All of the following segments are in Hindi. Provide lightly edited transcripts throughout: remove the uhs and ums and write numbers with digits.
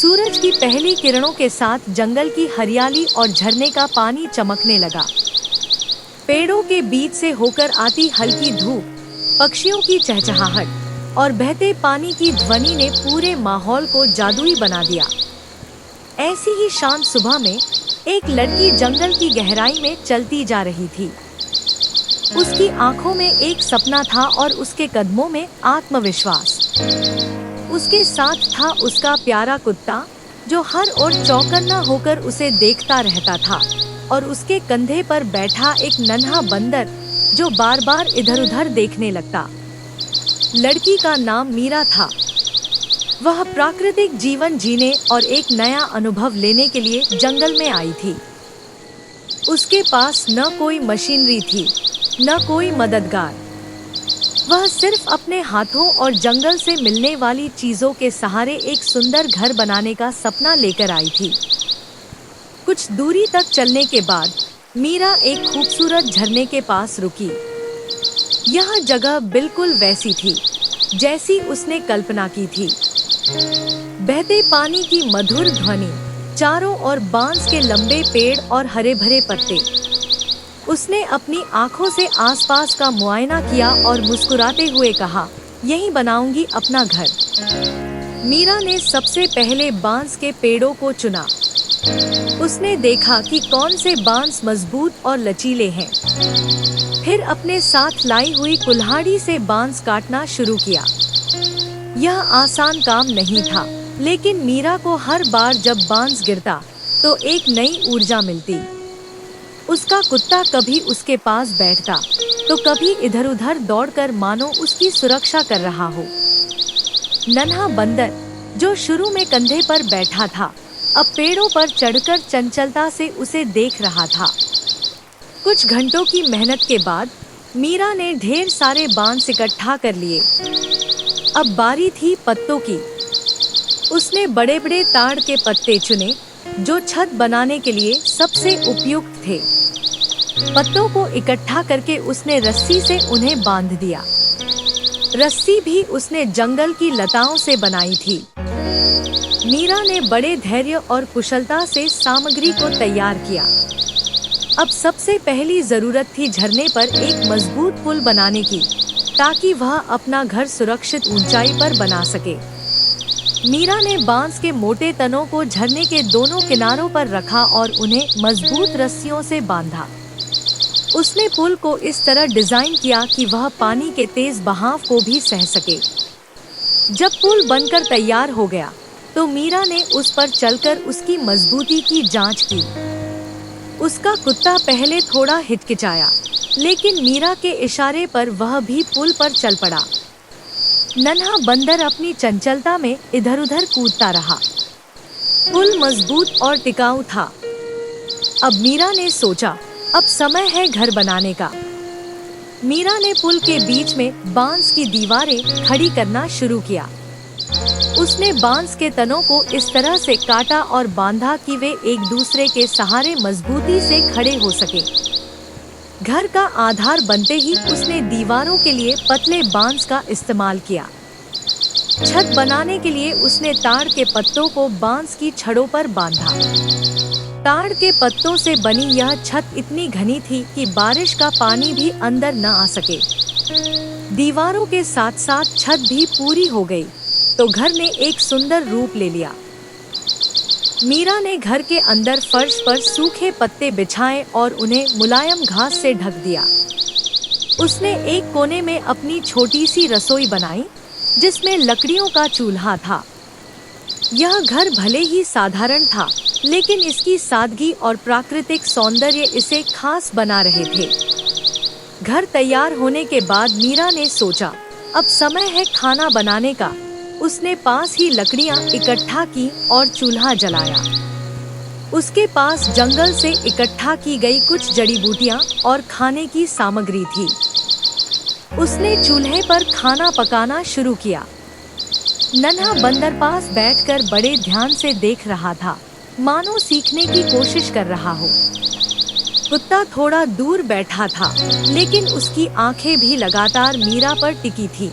सूरज की पहली किरणों के साथ जंगल की हरियाली और झरने का पानी चमकने लगा। पेड़ों के बीच से होकर आती हल्की धूप, पक्षियों की चहचहाहट और बहते पानी की ध्वनि ने पूरे माहौल को जादुई बना दिया। ऐसी ही शांत सुबह में एक लड़की जंगल की गहराई में चलती जा रही थी। उसकी आंखों में एक सपना था और उसके कदमों में आत्मविश्वास। उसके साथ था उसका प्यारा कुत्ता, जो हर ओर चौकन्ना होकर उसे देखता रहता था, और उसके कंधे पर बैठा एक नन्हा बंदर, जो बार बार इधर उधर देखने लगता। लड़की का नाम मीरा था। वह प्राकृतिक जीवन जीने और एक नया अनुभव लेने के लिए जंगल में आई थी। उसके पास न कोई मशीनरी थी, न कोई मददगार। वह सिर्फ अपने हाथों और जंगल से मिलने वाली चीजों के सहारे एक सुंदर घर बनाने का सपना लेकर आई थी। कुछ दूरी तक चलने के बाद मीरा एक खूबसूरत झरने के पास रुकी। यह जगह बिल्कुल वैसी थी जैसी उसने कल्पना की थी। बहते पानी की मधुर ध्वनि, चारों ओर बांस के लंबे पेड़ और हरे भरे पत्ते। उसने अपनी आंखों से आसपास का मुआयना किया और मुस्कुराते हुए कहा, यहीं बनाऊंगी अपना घर। मीरा ने सबसे पहले बांस के पेड़ों को चुना। उसने देखा कि कौन से बांस मजबूत और लचीले हैं। फिर अपने साथ लाई हुई कुल्हाड़ी से बांस काटना शुरू किया। यह आसान काम नहीं था, लेकिन मीरा को हर बार जब बांस गिरता तो एक नई ऊर्जा मिलती। उसका कुत्ता कभी उसके पास बैठता तो कभी इधर उधर दौड़कर मानो उसकी सुरक्षा कर रहा हो। नन्हा बंदर, जो शुरू में कंधे पर बैठा था, अब पेड़ों पर चढ़कर चंचलता से उसे देख रहा था। कुछ घंटों की मेहनत के बाद मीरा ने ढेर सारे बांस इकट्ठा कर लिए। अब बारी थी पत्तों की। उसने बड़े बड़े ताड़ के पत्ते चुने, जो छत बनाने के लिए सबसे उपयुक्त थे। पत्तों को इकट्ठा करके उसने रस्सी से उन्हें बांध दिया। रस्सी भी उसने जंगल की लताओं से बनाई थी। मीरा ने बड़े धैर्य और कुशलता से सामग्री को तैयार किया। अब सबसे पहली जरूरत थी झरने पर एक मजबूत पुल बनाने की, ताकि वह अपना घर सुरक्षित ऊंचाई पर बना सके। मीरा ने बांस के मोटे तनों को झरने के दोनों किनारों पर रखा और उन्हें मजबूत रस्सियों से बांधा। उसने पुल को इस तरह डिजाइन किया कि वह पानी के तेज बहाव को भी सह सके। जब पुल बनकर तैयार हो गया, तो मीरा ने उस पर चलकर उसकी मजबूती की जांच की। उसका कुत्ता पहले थोड़ा हिचकिचाया, लेकिन मीरा के इशारे पर वह भी पुल पर चल पड़ा। नन्हा बंदर अपनी चंचलता में इधर उधर कूदता रहा। पुल मजबूत और टिकाऊ था। अब मीरा ने सोचा, अब समय है घर बनाने का। मीरा ने पुल के बीच में बांस की दीवारें खड़ी करना शुरू किया। उसने बांस के तनों को इस तरह से काटा और बांधा कि वे एक दूसरे के सहारे मजबूती से खड़े हो सके। घर का आधार बनते ही उसने दीवारों के लिए पतले बांस का इस्तेमाल किया। छत बनाने के लिए उसने ताड़ के पत्तों को बांस की छड़ों पर बांधा। ताड़ के पत्तों से बनी यह छत इतनी घनी थी कि बारिश का पानी भी अंदर न आ सके। दीवारों के साथ साथ छत भी पूरी हो गई, तो घर ने एक सुंदर रूप ले लिया। मीरा ने घर के अंदर फर्श पर सूखे पत्ते बिछाए और उन्हें मुलायम घास से ढक दिया। उसने एक कोने में अपनी छोटी सी रसोई बनाई, जिसमें लकड़ियों का चूल्हा था। यह घर भले ही साधारण था, लेकिन इसकी सादगी और प्राकृतिक सौंदर्य इसे खास बना रहे थे। घर तैयार होने के बाद मीरा ने सोचा, अब समय है खाना बनाने का। उसने पास ही लकड़ियां इकट्ठा की और चूल्हा जलाया। उसके पास जंगल से इकट्ठा की गई कुछ जड़ी बूटियां और खाने की सामग्री थी। उसने चूल्हे पर खाना पकाना शुरू किया। नन्हा बंदर पास बैठकर बड़े ध्यान से देख रहा था, मानो सीखने की कोशिश कर रहा हो। कुत्ता थोड़ा दूर बैठा था, लेकिन उसकी आंखें भी लगातार मीरा पर टिकी थी।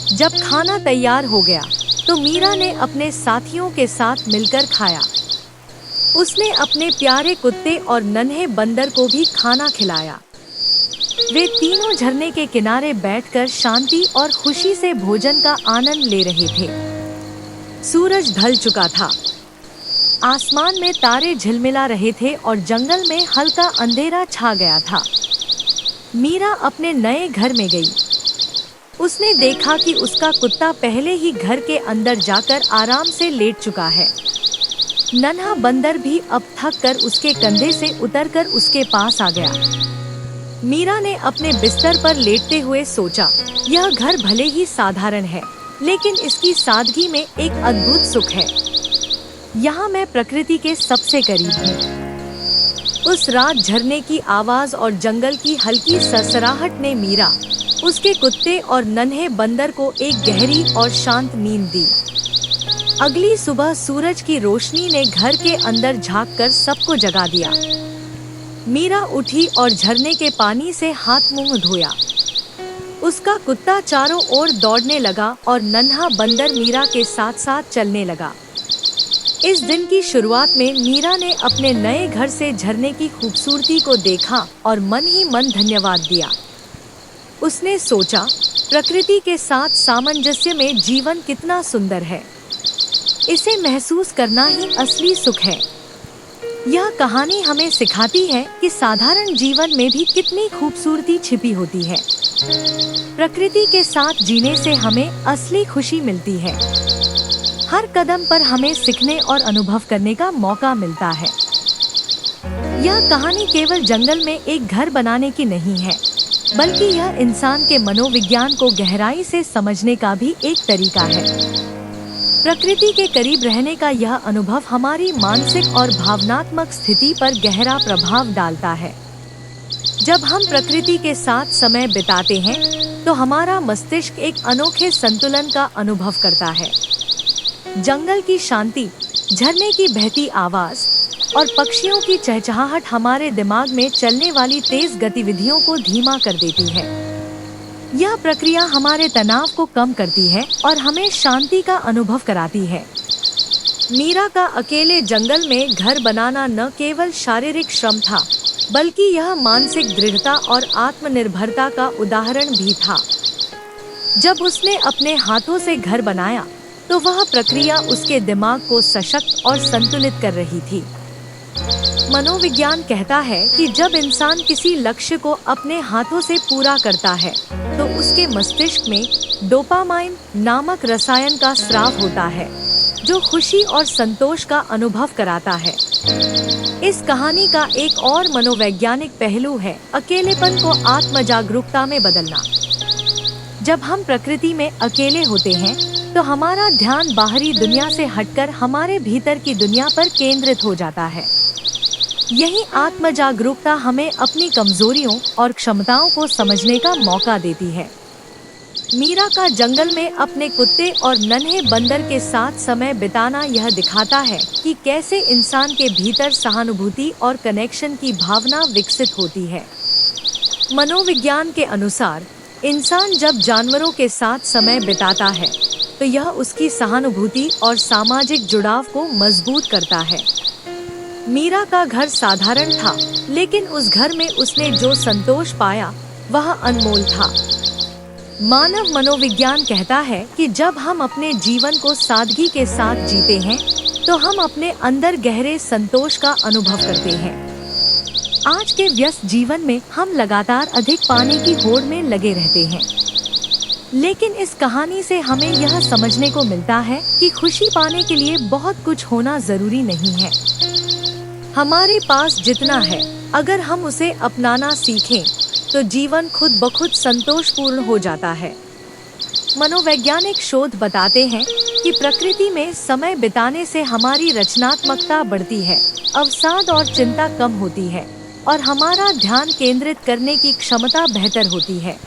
जब खाना तैयार हो गया, तो मीरा ने अपने साथियों के साथ मिलकर खाया। उसने अपने प्यारे कुत्ते और नन्हे बंदर को भी खाना खिलाया। वे तीनों झरने के किनारे बैठकर शांति और खुशी से भोजन का आनंद ले रहे थे। सूरज ढल चुका था। आसमान में तारे झिलमिला रहे थे और जंगल में हल्का अंधेरा छा गया था। मीरा अपने नए घर में गई। उसने देखा कि उसका कुत्ता पहले ही घर के अंदर जाकर आराम से लेट चुका है। नन्हा बंदर भी अब थक कर उसके कंधे से उतरकर उसके पास आ गया। मीरा ने अपने बिस्तर पर लेटते हुए सोचा, यह घर भले ही साधारण है, लेकिन इसकी सादगी में एक अद्भुत सुख है। यहाँ मैं प्रकृति के सबसे करीब हूँ। उस रात झरने की आवाज और जंगल की हल्की सरसराहट ने मीरा, उसके कुत्ते और नन्हे बंदर को एक गहरी और शांत नींद दी। अगली सुबह सूरज की रोशनी ने घर के अंदर झांककर सबको जगा दिया। मीरा उठी और झरने के पानी से हाथ मुंह धोया। उसका कुत्ता चारों ओर दौड़ने लगा और नन्हा बंदर मीरा के साथ साथ चलने लगा। इस दिन की शुरुआत में मीरा ने अपने नए घर से झरने की खूबसूरती को देखा और मन ही मन धन्यवाद दिया। उसने सोचा, प्रकृति के साथ सामंजस्य में जीवन कितना सुंदर है। इसे महसूस करना ही असली सुख है। यह कहानी हमें सिखाती है कि साधारण जीवन में भी कितनी खूबसूरती छिपी होती है। प्रकृति के साथ जीने से हमें असली खुशी मिलती है। हर कदम पर हमें सीखने और अनुभव करने का मौका मिलता है। यह कहानी केवल जंगल में एक घर बनाने की नहीं है, बल्कि यह इंसान के मनोविज्ञान को गहराई से समझने का भी एक तरीका है। प्रकृति के करीब रहने का यह अनुभव हमारी मानसिक और भावनात्मक स्थिति पर गहरा प्रभाव डालता है। जब हम प्रकृति के साथ समय बिताते हैं, तो हमारा मस्तिष्क एक अनोखे संतुलन का अनुभव करता है। जंगल की शांति, झरने की बहती आवाज और पक्षियों की चहचहाहट हमारे दिमाग में चलने वाली तेज गतिविधियों को धीमा कर देती है। यह प्रक्रिया हमारे तनाव को कम करती है और हमें शांति का अनुभव कराती है। मीरा का अकेले जंगल में घर बनाना न केवल शारीरिक श्रम था, बल्कि यह मानसिक दृढ़ता और आत्मनिर्भरता का उदाहरण भी था। जब उसने अपने हाथों से घर बनाया, तो वह प्रक्रिया उसके दिमाग को सशक्त और संतुलित कर रही थी। मनोविज्ञान कहता है कि जब इंसान किसी लक्ष्य को अपने हाथों से पूरा करता है, तो उसके मस्तिष्क में डोपामाइन नामक रसायन का स्राव होता है, जो खुशी और संतोष का अनुभव कराता है। इस कहानी का एक और मनोवैज्ञानिक पहलू है अकेलेपन को आत्मजागरूकता में बदलना। जब हम प्रकृति में अकेले होते हैं, तो हमारा ध्यान बाहरी दुनिया से हटकर हमारे भीतर की दुनिया पर केंद्रित हो जाता है। यही आत्मजागरूकता हमें अपनी कमजोरियों और क्षमताओं को समझने का मौका देती है। मीरा का जंगल में अपने कुत्ते और नन्हे बंदर के साथ समय बिताना यह दिखाता है कि कैसे इंसान के भीतर सहानुभूति और कनेक्शन की भावना विकसित होती है। मनोविज्ञान के अनुसार इंसान जब जानवरों के साथ समय बिताता है, तो यह उसकी सहानुभूति और सामाजिक जुड़ाव को मजबूत करता है। मीरा का घर साधारण था, लेकिन उस घर में उसने जो संतोष पाया वह अनमोल था। मानव मनोविज्ञान कहता है कि जब हम अपने जीवन को सादगी के साथ जीते हैं, तो हम अपने अंदर गहरे संतोष का अनुभव करते हैं। आज के व्यस्त जीवन में हम लगातार अधिक पाने की होड़ में लगे रहते हैं, लेकिन इस कहानी से हमें यह समझने को मिलता है कि खुशी पाने के लिए बहुत कुछ होना जरूरी नहीं है। हमारे पास जितना है, अगर हम उसे अपनाना सीखें, तो जीवन खुद ब खुद संतोषपूर्ण हो जाता है। मनोवैज्ञानिक शोध बताते हैं कि प्रकृति में समय बिताने से हमारी रचनात्मकता बढ़ती है, अवसाद और चिंता कम होती है और हमारा ध्यान केंद्रित करने की क्षमता बेहतर होती है।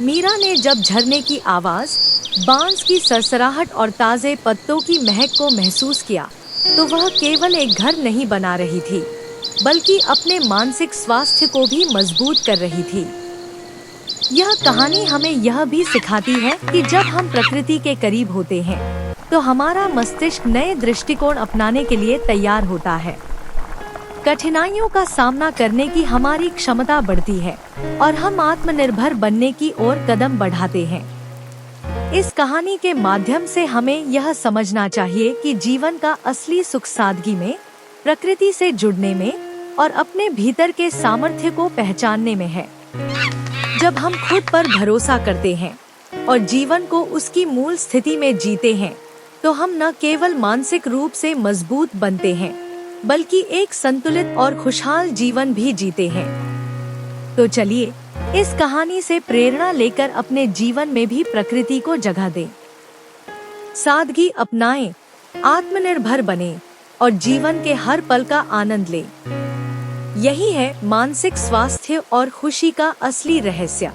मीरा ने जब झरने की आवाज, बांस की सरसराहट और ताजे पत्तों की महक को महसूस किया, तो वह केवल एक घर नहीं बना रही थी, बल्कि अपने मानसिक स्वास्थ्य को भी मजबूत कर रही थी। यह कहानी हमें यह भी सिखाती है कि जब हम प्रकृति के करीब होते हैं तो हमारा मस्तिष्क नए दृष्टिकोण अपनाने के लिए तैयार होता है। कठिनाइयों का सामना करने की हमारी क्षमता बढ़ती है और हम आत्मनिर्भर बनने की ओर कदम बढ़ाते हैं। इस कहानी के माध्यम से हमें यह समझना चाहिए कि जीवन का असली सुख सादगी में, प्रकृति से जुड़ने में और अपने भीतर के सामर्थ्य को पहचानने में है। जब हम खुद पर भरोसा करते हैं और जीवन को उसकी मूल स्थिति में जीते हैं, तो हम न केवल मानसिक रूप से मजबूत बनते हैं, बल्कि एक संतुलित और खुशहाल जीवन भी जीते हैं। तो चलिए इस कहानी से प्रेरणा लेकर अपने जीवन में भी प्रकृति को जगह दें, सादगी अपनाएं, आत्मनिर्भर बनें और जीवन के हर पल का आनंद लें। यही है मानसिक स्वास्थ्य और खुशी का असली रहस्य।